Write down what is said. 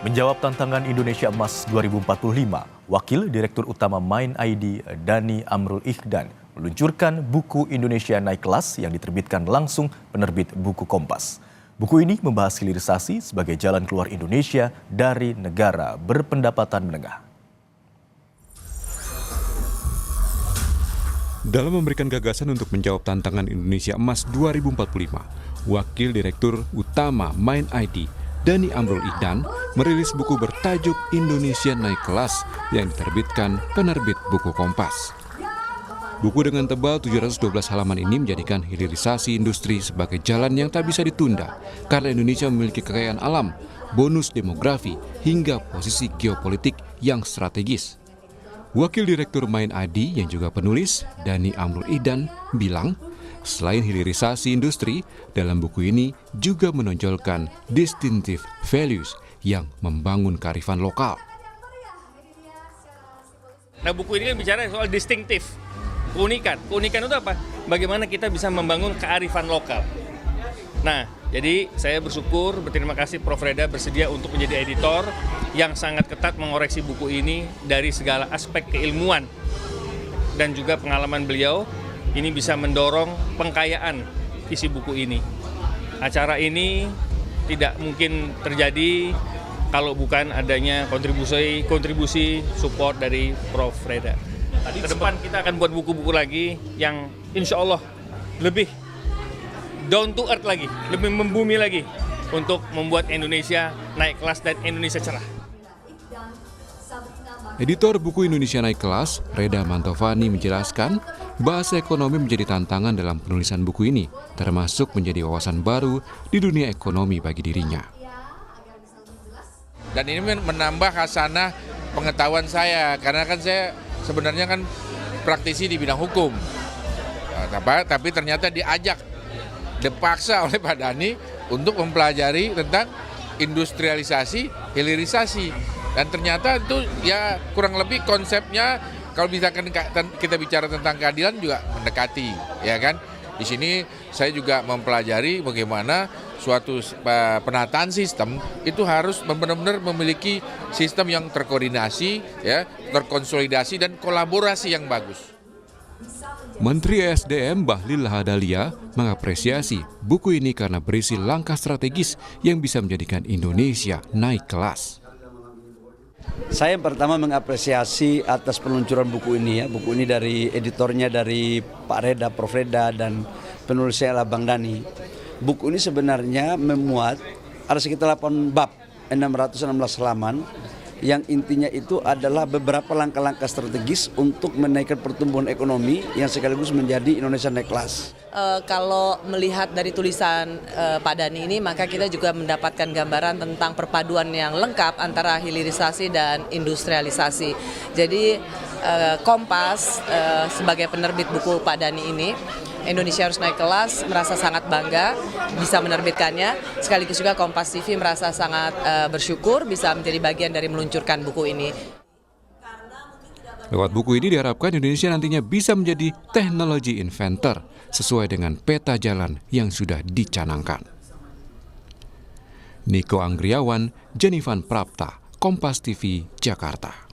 Menjawab tantangan Indonesia Emas 2045, Wakil Direktur Utama Mind ID Dhani Amrul Ihdan meluncurkan buku Indonesia Naik Kelas yang diterbitkan langsung penerbit buku Kompas. Buku ini membahas hilirisasi sebagai jalan keluar Indonesia dari negara berpendapatan menengah. Dalam memberikan gagasan untuk menjawab tantangan Indonesia Emas 2045, Wakil Direktur Utama Mind ID Dhani Amrul Ihdan merilis buku bertajuk Indonesia Naik Kelas yang diterbitkan penerbit buku Kompas. Buku dengan tebal 712 halaman ini menjadikan hilirisasi industri sebagai jalan yang tak bisa ditunda karena Indonesia memiliki kekayaan alam, bonus demografi, hingga posisi geopolitik yang strategis. Wakil Direktur Mind ID yang juga penulis, Dhani Amrul Ihdan, bilang, selain hilirisasi industri, dalam buku ini juga menonjolkan distinctive values yang membangun kearifan lokal. Nah, buku ini kan bicara soal distinctive, keunikan. Keunikan itu apa? Bagaimana kita bisa membangun kearifan lokal. Nah, jadi saya bersyukur, berterima kasih Prof. Reda bersedia untuk menjadi editor yang sangat ketat mengoreksi buku ini dari segala aspek keilmuan dan juga pengalaman beliau. Ini bisa mendorong pengkayaan isi buku ini. Acara ini tidak mungkin terjadi kalau bukan adanya kontribusi support dari Prof. Reda. Ke depan kita akan buat buku-buku lagi yang insya Allah lebih down to earth lagi, lebih membumi lagi untuk membuat Indonesia naik kelas dan Indonesia cerah. Editor buku Indonesia Naik Kelas, Reda Mantovani, menjelaskan bahasa ekonomi menjadi tantangan dalam penulisan buku ini, termasuk menjadi wawasan baru di dunia ekonomi bagi dirinya. Dan ini menambah khasanah pengetahuan saya, karena kan saya sebenarnya kan praktisi di bidang hukum. Tapi ternyata dipaksa oleh Pak Dhani untuk mempelajari tentang industrialisasi, hilirisasi. Dan ternyata itu ya kurang lebih konsepnya kalau misalkan kita bicara tentang keadilan juga mendekati, ya kan? Di sini saya juga mempelajari bagaimana suatu penataan sistem itu harus benar-benar memiliki sistem yang terkoordinasi, ya, terkonsolidasi dan kolaborasi yang bagus. Menteri ESDM Bahlil Lahadalia mengapresiasi buku ini karena berisi langkah strategis yang bisa menjadikan Indonesia naik kelas. Saya pertama mengapresiasi atas peluncuran buku ini, ya. Buku ini dari editornya, dari Pak Reda, Prof. Reda, dan penulisnya adalah Bang Dhani. Buku ini sebenarnya memuat ada sekitar 8 bab, 616 halaman, yang intinya itu adalah beberapa langkah-langkah strategis untuk menaikkan pertumbuhan ekonomi yang sekaligus menjadi Indonesia naik kelas. Kalau melihat dari tulisan Pak Dhani ini, maka kita juga mendapatkan gambaran tentang perpaduan yang lengkap antara hilirisasi dan industrialisasi. Jadi Kompas sebagai penerbit buku Pak Dhani ini, Indonesia harus naik kelas, merasa sangat bangga bisa menerbitkannya. Sekaligus juga Kompas TV merasa sangat bersyukur bisa menjadi bagian dari meluncurkan buku ini. Lewat buku ini diharapkan Indonesia nantinya bisa menjadi teknologi inventor sesuai dengan peta jalan yang sudah dicanangkan. Niko Anggriawan, Jenifan Prapta, Kompas TV, Jakarta.